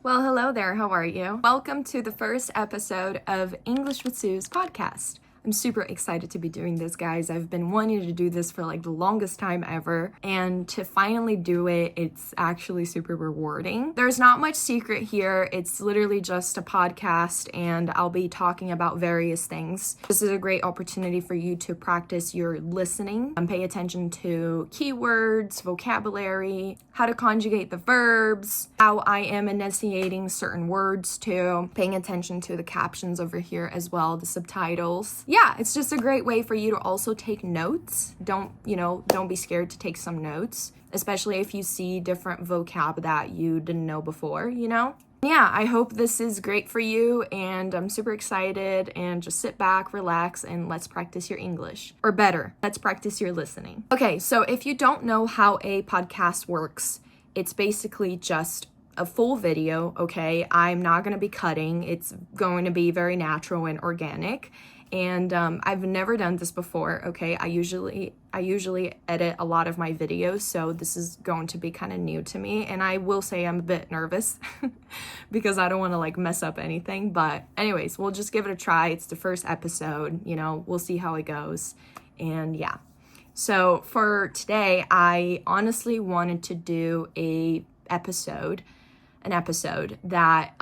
Well, hello there. How are you? Welcome to the first episode of English with Sue's podcast. I'm super excited to be doing this, guys. I've been wanting to do this for like the longest time ever, and to finally do it, it's actually super rewarding. There's not much secret here. It's literally just a podcast, and I'll be talking about various things. This is a great opportunity for you to practice your listening and pay attention to keywords, vocabulary, how to conjugate the verbs, how I am enunciating certain words too, paying attention to the captions over here as well, the subtitles. Yeah, it's just a great way for you to also take notes. Don't be scared to take some notes, especially if you see different vocab that you didn't know before, Yeah, I hope this is great for you, and I'm super excited, and just sit back, relax, and let's practice your English. Or better, let's practice your listening. Okay, so if you don't know how a podcast works, it's basically just a full video, okay? I'm not going to be cutting. It's going to be very natural and organic. And I've never done this before, okay? I usually edit a lot of my videos, so this is going to be kind of new to me. And I will say I'm a bit nervous because I don't want to like mess up anything. But anyways, we'll just give it a try. It's the first episode, we'll see how it goes. And yeah. So for today, I honestly wanted to do an episode that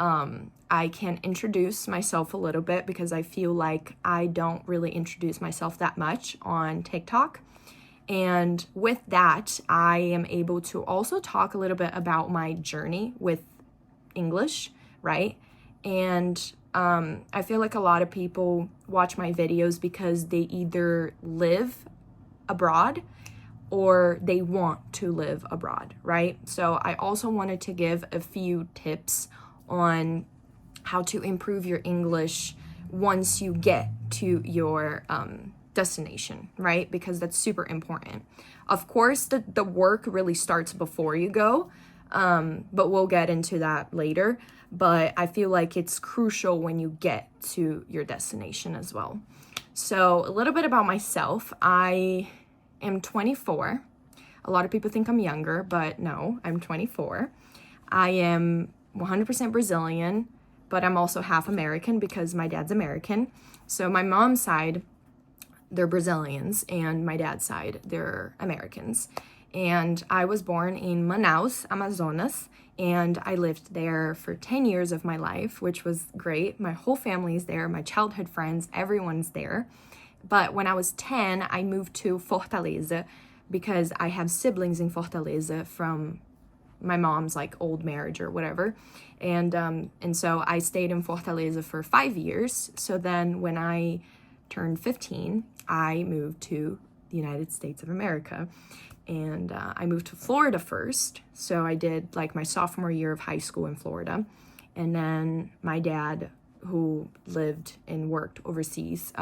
I can introduce myself a little bit, because I feel like I don't really introduce myself that much on TikTok. And with that, I am able to also talk a little bit about my journey with English, right? And I feel like a lot of people watch my videos because they either live abroad or they want to live abroad, right? So I also wanted to give a few tips on how to improve your English once you get to your destination, right? Because that's super important. Of course, the work really starts before you go, but we'll get into that later. But I feel like it's crucial when you get to your destination as well. So a little bit about myself. I am 24. A lot of people think I'm younger, but no, I'm 24. I am 100% Brazilian, but I'm also half American because my dad's American. So my mom's side, they're Brazilians, and my dad's side, they're Americans. And I was born in Manaus, Amazonas, and I lived there for 10 years of my life, which was great. My whole family's there, my childhood friends, everyone's there. But when I was 10, I moved to Fortaleza because I have siblings in Fortaleza from my mom's like old marriage or whatever. And so I stayed in Fortaleza for 5 years. So then when I turned 15, I moved to the United States of America. And I moved to Florida first. So I did like my sophomore year of high school in Florida. And then my dad, who lived and worked overseas,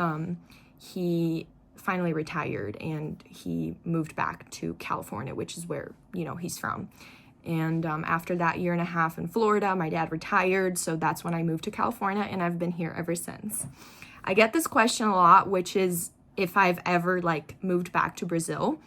he finally retired and he moved back to California, which is where, he's from. And after that year and a half in Florida, my dad retired. So that's when I moved to California, and I've been here ever since. I get this question a lot, which is if I've ever like moved back to Brazil.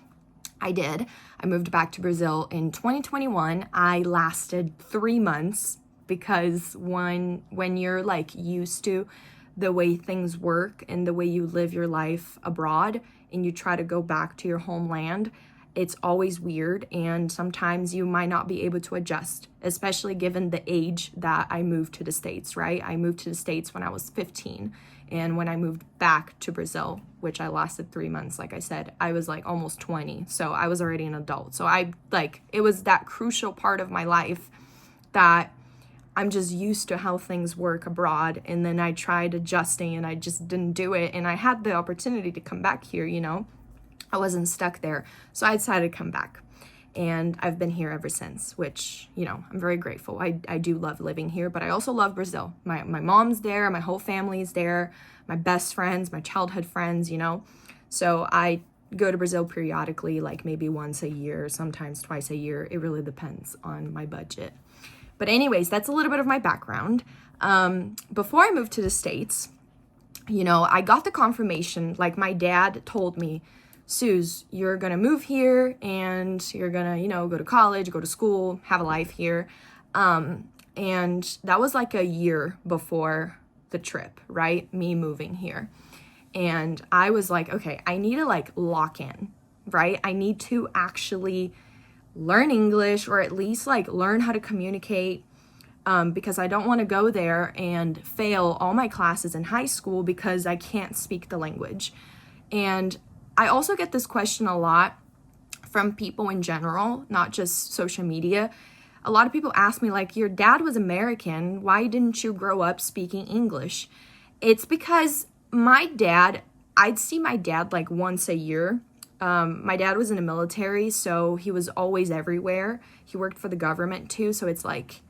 I did. I moved back to Brazil in 2021. I lasted 3 months because when you're like used to the way things work and the way you live your life abroad and you try to go back to your homeland, it's always weird, and sometimes you might not be able to adjust, especially given the age that I moved to the States, right? I moved to the States when I was 15, and when I moved back to Brazil, which I lasted 3 months, like I said, I was like almost 20, so I was already an adult. So it was that crucial part of my life that I'm just used to how things work abroad, and then I tried adjusting and I just didn't do it, and I had the opportunity to come back here, I wasn't stuck there. So I decided to come back, and I've been here ever since, which, I'm very grateful. I do love living here, but I also love Brazil. My mom's there, my whole family's there, my best friends, my childhood friends, So I go to Brazil periodically, like maybe once a year, sometimes twice a year. It really depends on my budget. But anyways, that's a little bit of my background. Before I moved to the States, I got the confirmation, like my dad told me, Suze, you're going to move here and you're going to, go to college, go to school, have a life here. And that was like a year before the trip, right? Me moving here. And I was like, okay, I need to like lock in, right? I need to actually learn English, or at least like learn how to communicate, because I don't want to go there and fail all my classes in high school because I can't speak the language. And I also get this question a lot from people in general, not just social media. A lot of people ask me, like, your dad was American, why didn't you grow up speaking English? It's because my dad, I'd see my dad like once a year. My dad was in the military, so he was always everywhere. He worked for the government too, so it's like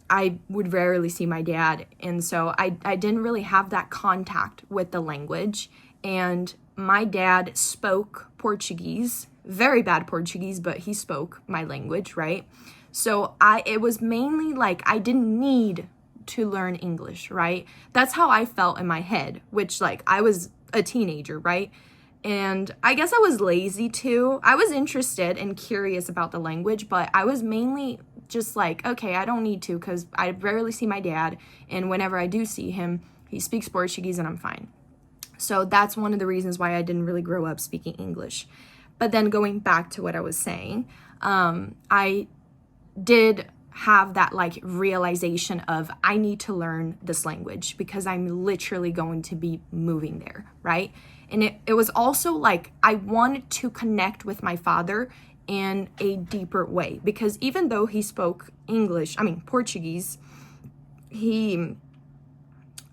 I would rarely see my dad. And so I didn't really have that contact with the language. And my dad spoke Portuguese, very bad Portuguese, but he spoke my language, right? So it was mainly like I didn't need to learn English, right? That's how I felt in my head, which like I was a teenager, right? And I guess I was lazy too. I was interested and curious about the language, but I was mainly just like, okay, I don't need to because I rarely see my dad. And whenever I do see him, he speaks Portuguese and I'm fine. So that's one of the reasons why I didn't really grow up speaking English. But then going back to what I was saying, I did have that like realization of I need to learn this language because I'm literally going to be moving there, right? And it was also like I wanted to connect with my father in a deeper way, because even though he spoke Portuguese, he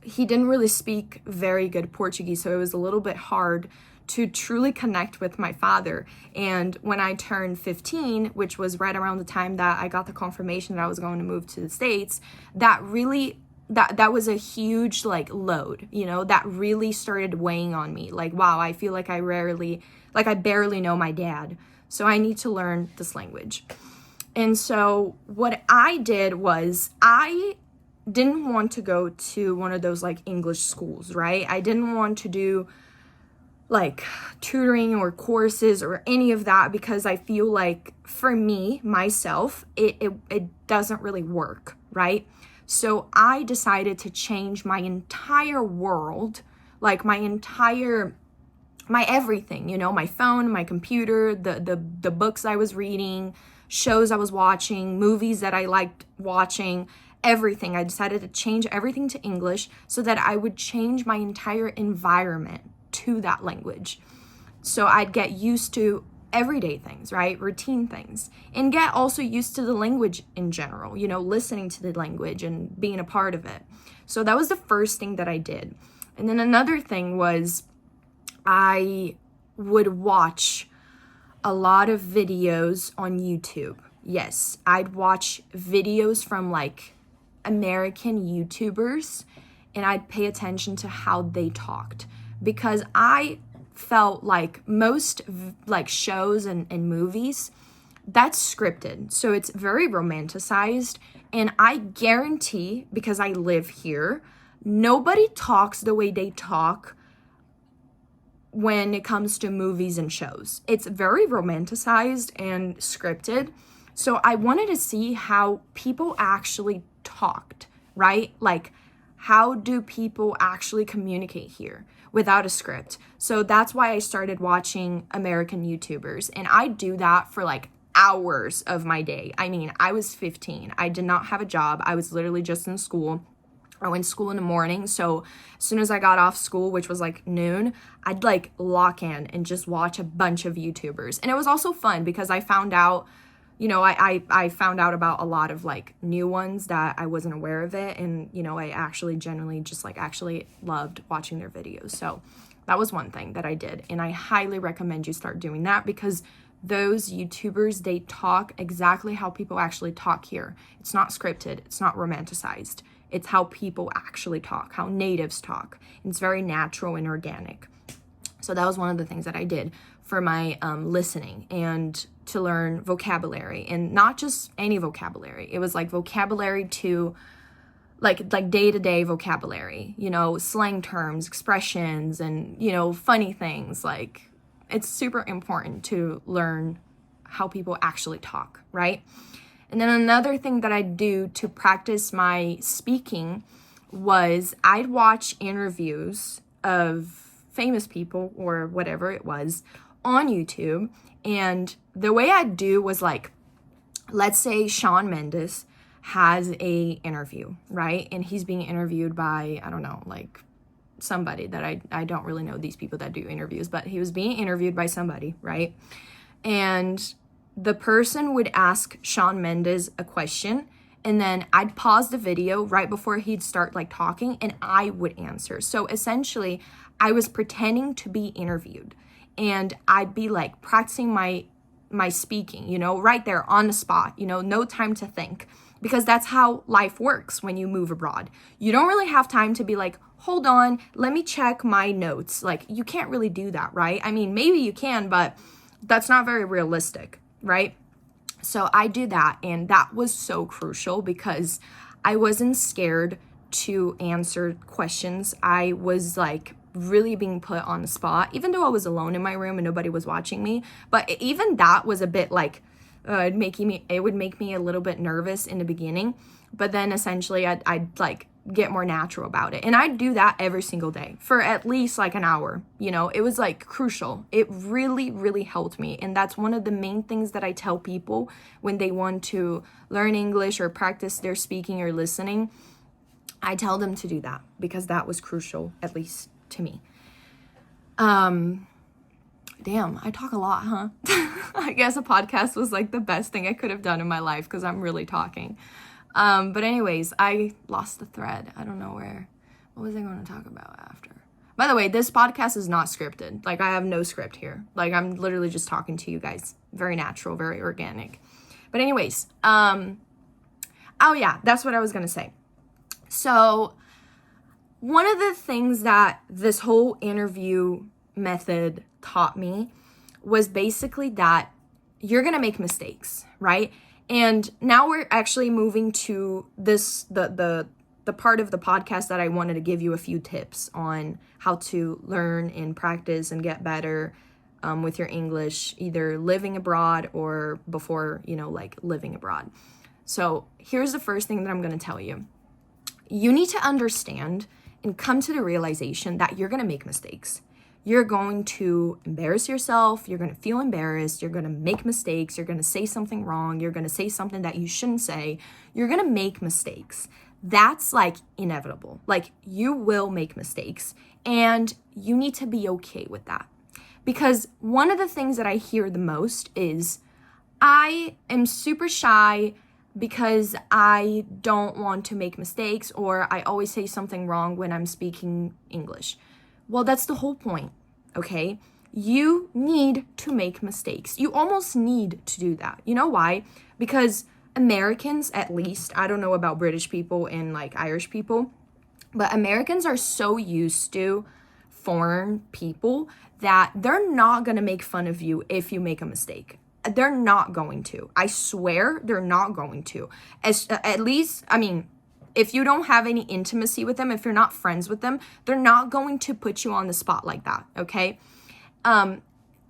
didn't really speak very good Portuguese, so it was a little bit hard to truly connect with my father. And when I turned 15, which was right around the time that I got the confirmation that I was going to move to the States, that was a huge like load, that really started weighing on me. Like, wow, I feel like I barely know my dad. So I need to learn this language. And so what I did was I didn't want to go to one of those like English schools, right? I didn't want to do like tutoring or courses or any of that, because I feel like for me, myself, it doesn't really work, right? So I decided to change my entire world, like my everything, my phone, my computer, the books I was reading, shows I was watching, movies that I liked watching, everything. I decided to change everything to English so that I would change my entire environment to that language. So I'd get used to everyday things, right? Routine things, and get also used to the language in general, listening to the language and being a part of it. So that was the first thing that I did. And then another thing was I would watch a lot of videos on YouTube. Yes, I'd watch videos from like American YouTubers, and I'd pay attention to how they talked, because I felt like most like shows and movies, that's scripted. So it's very romanticized. And I guarantee, because I live here, nobody talks the way they talk when it comes to movies and shows. It's very romanticized and scripted. So I wanted to see how people actually talked, right? Like, how do people actually communicate here without a script? So that's why I started watching American YouTubers. And I do that for like hours of my day. I was 15. I did not have a job. I was literally just in school. I went to school in the morning. So as soon as I got off school, which was like noon, I'd like lock in and just watch a bunch of YouTubers. And it was also fun because I found out, I found out about a lot of like new ones that I wasn't aware of it. And, I actually generally just like actually loved watching their videos. So that was one thing that I did. And I highly recommend you start doing that, because those YouTubers, they talk exactly how people actually talk here. It's not scripted. It's not romanticized. It's how people actually talk, how natives talk. It's very natural and organic. So that was one of the things that I did for my listening, and to learn vocabulary, and not just any vocabulary. It was like vocabulary to like day-to-day vocabulary, slang terms, expressions, and, funny things. Like, it's super important to learn how people actually talk, right? And then another thing that I do to practice my speaking was I'd watch interviews of famous people or whatever it was on YouTube. And the way I'd do was like, let's say Shawn Mendes has a interview, right? And he's being interviewed by, I don't know, like somebody that I don't really know these people that do interviews, but he was being interviewed by somebody, right? And the person would ask Shawn Mendes a question, and then I'd pause the video right before he'd start like talking, and I would answer. So essentially, I was pretending to be interviewed, and I'd be like practicing my speaking, you know, right there on the spot, you know, no time to think, because that's how life works when you move abroad. You don't really have time to be like, hold on, let me check my notes. Like, you can't really do that, right? I mean, maybe you can, but that's not very realistic, right? So I do that, and that was so crucial because I wasn't scared to answer questions. I was like really being put on the spot, even though I was alone in my room and nobody was watching me. But even that was a bit like, it would make me a little bit nervous in the beginning. But then essentially I'd like get more natural about it. And I do that every single day for at least like an hour. You know, it was like crucial. It really, really helped me. And that's one of the main things that I tell people when they want to learn English or practice their speaking or listening. I tell them to do that because that was crucial, at least to me. Damn, I talk a lot, huh? I guess a podcast was like the best thing I could have done in my life because I'm really talking. But anyways, I lost the thread. I don't know what was I going to talk about after? By the way, this podcast is not scripted. Like, I have no script here. Like, I'm literally just talking to you guys. Very natural, very organic. But anyways, oh yeah, that's what I was going to say. So one of the things that this whole interview method taught me was basically that you're going to make mistakes, right? And now we're actually moving to this, the part of the podcast that I wanted to give you a few tips on how to learn and practice and get better with your English, either living abroad or before, you know, like living abroad. So here's the first thing that I'm going to tell you. You need to understand and come to the realization that you're going to make mistakes. You're going to embarrass yourself. You're going to feel embarrassed. You're going to make mistakes. You're going to say something wrong. You're going to say something that you shouldn't say. You're going to make mistakes. That's like inevitable. Like, you will make mistakes, and you need to be okay with that. Because one of the things that I hear the most is, I am super shy because I don't want to make mistakes, or I always say something wrong when I'm speaking English. Well, that's the whole point, okay? You need to make mistakes. You almost need to do that. You know why? Because Americans, at least, I don't know about British people and like Irish people, but Americans are so used to foreign people that they're not going to make fun of you if you make a mistake. They're not going to. I swear they're not going to. At least, I mean, if you don't have any intimacy with them, if you're not friends with them, they're not going to put you on the spot like that, okay?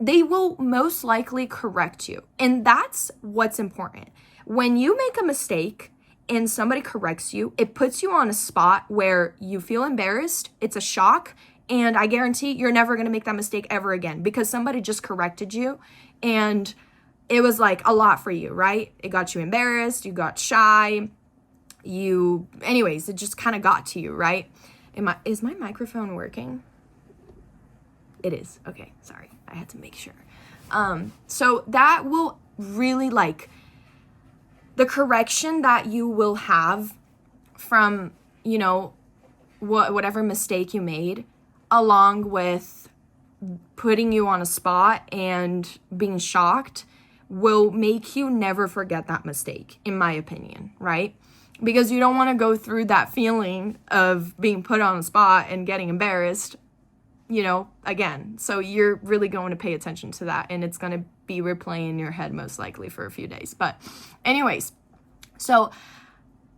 They will most likely correct you. And that's what's important. When you make a mistake and somebody corrects you, it puts you on a spot where you feel embarrassed, it's a shock, and I guarantee you're never going to make that mistake ever again because somebody just corrected you and it was like a lot for you, right? It got you embarrassed, you got shy, anyways, it just kind of got to you, right? Is my microphone working? It is. Okay, sorry. I had to make sure. So that will really, like, the correction that you will have from, you know, whatever mistake you made, along with putting you on a spot and being shocked, will make you never forget that mistake, in my opinion, right? Because you don't want to go through that feeling of being put on the spot and getting embarrassed, you know, again. So you're really going to pay attention to that, and it's going to be replaying in your head most likely for a few days. But anyways, so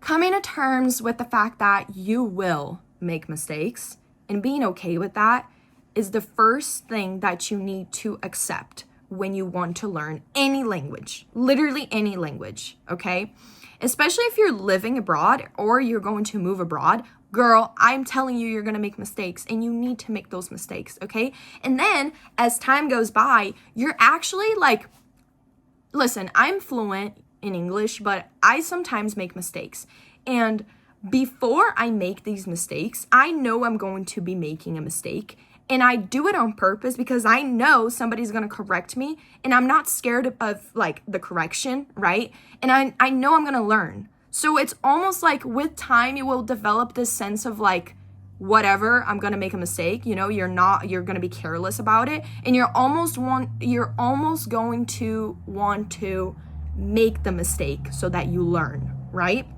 coming to terms with the fact that you will make mistakes and being okay with that is the first thing that you need to accept, when you want to learn any language, literally any language, okay? Especially if you're living abroad or you're going to move abroad. Girl, I'm telling you, you're going to make mistakes and you need to make those mistakes, okay? And then as time goes by, you're actually like, listen, I'm fluent in English, but I sometimes make mistakes. And before I make these mistakes, I know I'm going to be making a mistake. And I do it on purpose because I know somebody's going to correct me and I'm not scared of like the correction, right? And I know I'm going to learn. So it's almost like with time, you will develop this sense of like, whatever, I'm going to make a mistake. You're going to be careless about it. And you're almost going to want to make the mistake so that you learn, right?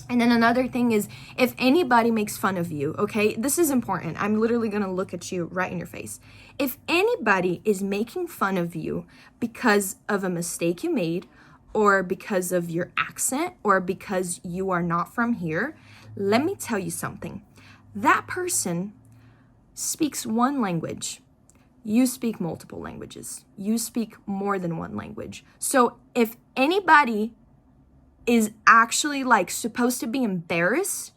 And then another thing is, if anybody makes fun of you, okay, this is important. I'm literally going to look at you right in your face. If anybody is making fun of you because of a mistake you made, or because of your accent, or because you are not from here, let me tell you something. That person speaks one language. You speak multiple languages. You speak more than one language. So if anybody is actually like supposed to be embarrassed,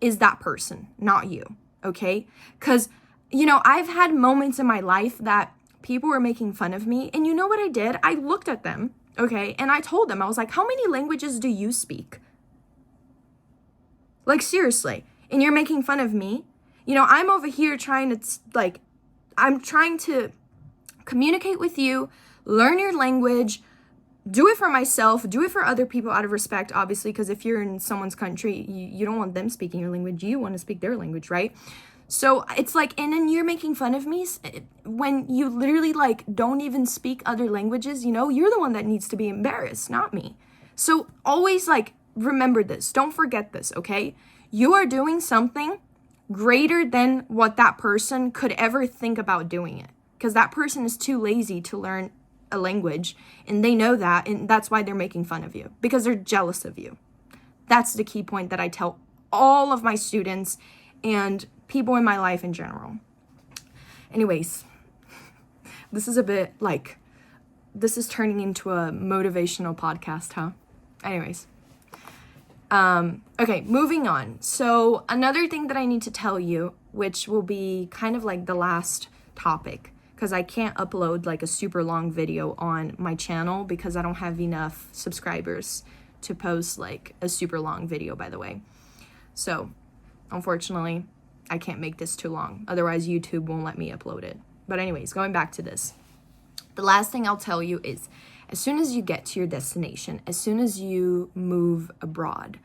is that person, not you, okay? Because, I've had moments in my life that people were making fun of me, and you know what I did? I looked at them, okay, and I told them, I was like, how many languages do you speak? Like, seriously, and you're making fun of me? I'm over here trying to, I'm trying to communicate with you, learn your language, do it for myself, do it for other people out of respect, obviously, because if you're in someone's country, you don't want them speaking your language. You want to speak their language, right? So it's like, and then you're making fun of me when you literally like don't even speak other languages, you're the one that needs to be embarrassed, not me. So always like, remember this, don't forget this, okay? You are doing something greater than what that person could ever think about doing it, because that person is too lazy to learn a language, and they know that, and that's why they're making fun of you, because they're jealous of you. That's the key point that I tell all of my students and people in my life in general. Anyways, this is turning into a motivational podcast, huh? Anyways. Okay, moving on. So another thing that I need to tell you, which will be kind of like the last topic, because I can't upload like a super long video on my channel because I don't have enough subscribers to post like a super long video, by the way. So unfortunately, I can't make this too long. Otherwise, YouTube won't let me upload it. But anyways, going back to this. The last thing I'll tell you is, as soon as you get to your destination, as soon as you move abroad,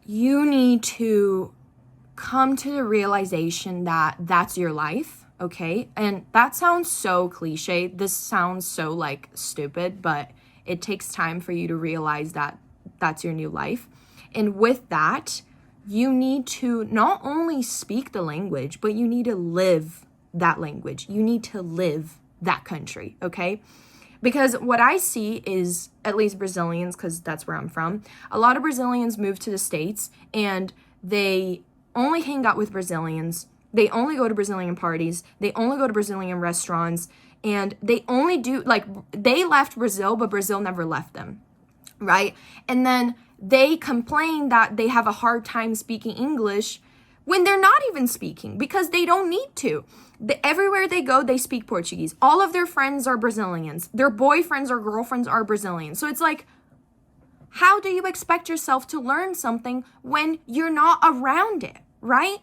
you need to come to the realization that that's your life. Okay, and that sounds so cliche. This sounds so like stupid, but it takes time for you to realize that that's your new life. And with that, you need to not only speak the language, but you need to live that language. You need to live that country, okay? Because what I see is, at least Brazilians, because that's where I'm from, a lot of Brazilians move to the States and they only hang out with Brazilians. They only go to Brazilian parties. They only go to Brazilian restaurants. And they only do, like, they left Brazil, but Brazil never left them, right? And then they complain that they have a hard time speaking English when they're not even speaking, because they don't need to. Everywhere they go, they speak Portuguese. All of their friends are Brazilians. Their boyfriends or girlfriends are Brazilian. So it's like, how do you expect yourself to learn something when you're not around it, right?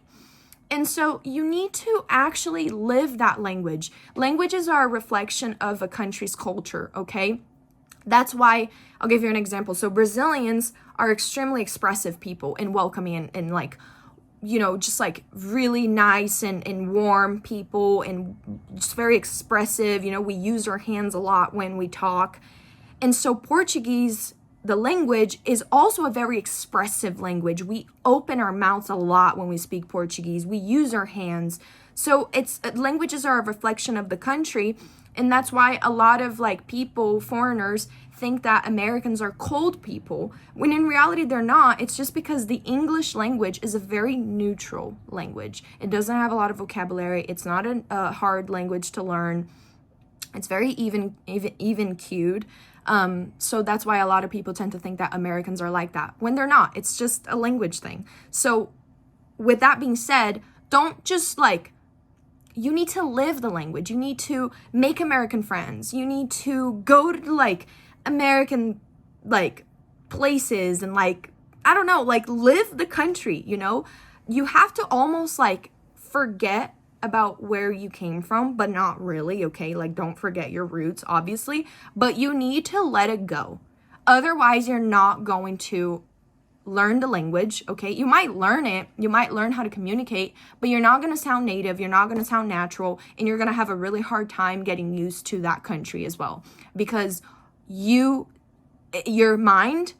And so you need to actually live that language. Languages are a reflection of a country's culture, okay? That's why, I'll give you an example. So Brazilians are extremely expressive people and welcoming and like, just like really nice and warm people and just very expressive. We use our hands a lot when we talk. And so Portuguese, the language, is also a very expressive language. We open our mouths a lot when we speak Portuguese. We use our hands. So languages are a reflection of the country. And that's why a lot of like people, foreigners, think that Americans are cold people, when in reality they're not. It's just because the English language is a very neutral language. It doesn't have a lot of vocabulary. It's not a hard language to learn. It's very even cued. So that's why a lot of people tend to think that Americans are like that when they're not. It's just a language thing. So with that being said, don't just like, you need to live the language. You need to make American friends. You need to go to like American like places and like, I don't know, like live the country, you know? You have to almost like forget about where you came from, but not really, okay? Like don't forget your roots, obviously, but you need to let it go. Otherwise, you're not going to learn the language, okay? You might learn it, you might learn how to communicate, but you're not going to sound native, you're not going to sound natural, and you're going to have a really hard time getting used to that country as well, because your mind,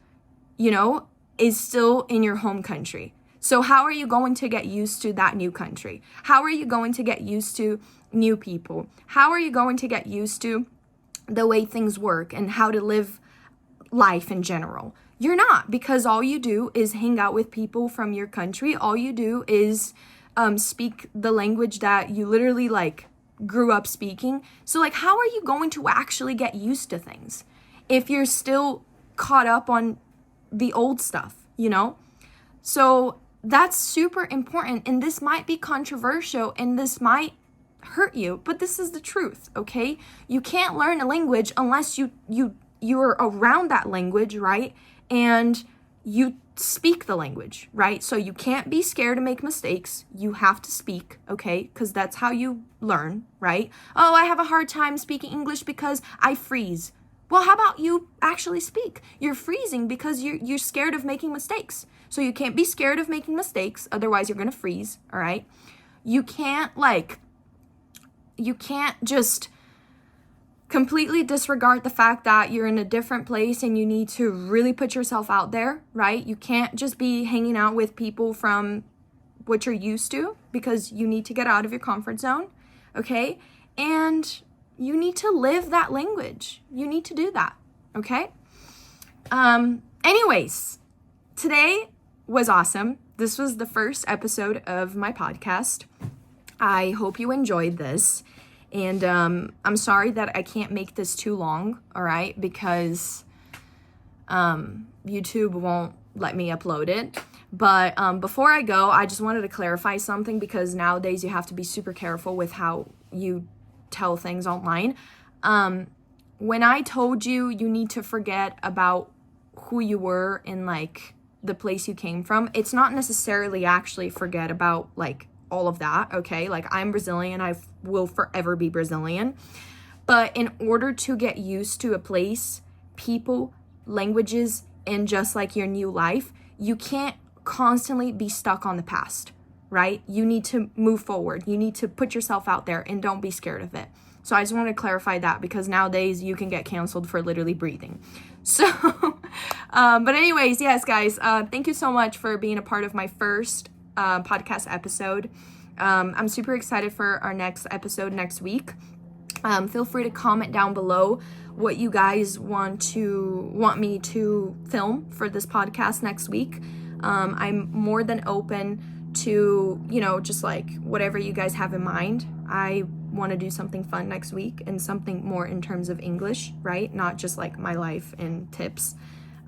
you know, is still in your home country. So how are you going to get used to that new country? How are you going to get used to new people? How are you going to get used to the way things work and how to live life in general? You're not, because all you do is hang out with people from your country. All you do is speak the language that you literally like grew up speaking. So like, how are you going to actually get used to things if you're still caught up on the old stuff, you know? So that's super important, and this might be controversial and this might hurt you, but this is the truth, okay? You can't learn a language unless you're around that language, right? And you speak the language, right? So you can't be scared to make mistakes. You have to speak, okay? Because that's how you learn, right? Oh, I have a hard time speaking English because I freeze. Well, how about you actually speak? You're freezing because you're scared of making mistakes. So you can't be scared of making mistakes, otherwise you're gonna freeze, all right? You can't just completely disregard the fact that you're in a different place and you need to really put yourself out there, right? You can't just be hanging out with people from what you're used to, because you need to get out of your comfort zone, okay? And you need to live that language. You need to do that, okay? Anyways, today was awesome. This was the first episode of my podcast. I hope you enjoyed this. And I'm sorry that I can't make this too long, all right? Because YouTube won't let me upload it. But before I go, I just wanted to clarify something, because nowadays you have to be super careful with how you tell things online. When I told you need to forget about who you were in like the place you came from, it's not necessarily actually forget about like all of that, okay? Like I'm Brazilian, I will forever be Brazilian. But in order to get used to a place, people, languages, and just like your new life, you can't constantly be stuck on the past, right? You need to move forward. You need to put yourself out there and don't be scared of it. So I just want to clarify that, because nowadays you can get canceled for literally breathing. So, but anyways, yes, guys, thank you so much for being a part of my first podcast episode. I'm super excited for our next episode next week. Feel free to comment down below what you guys want me to film for this podcast next week. I'm more than open to, you know, just like whatever you guys have in mind. I want to do something fun next week and something more in terms of English, right? Not just like my life and tips.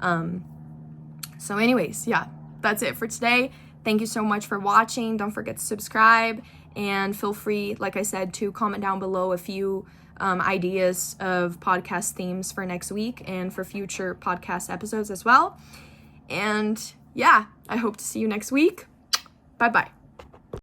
So anyways, yeah, that's it for today. Thank you so much for watching. Don't forget to subscribe, and feel free, like I said, to comment down below a few ideas of podcast themes for next week and for future podcast episodes as well. And yeah, I hope to see you next week. Bye-bye.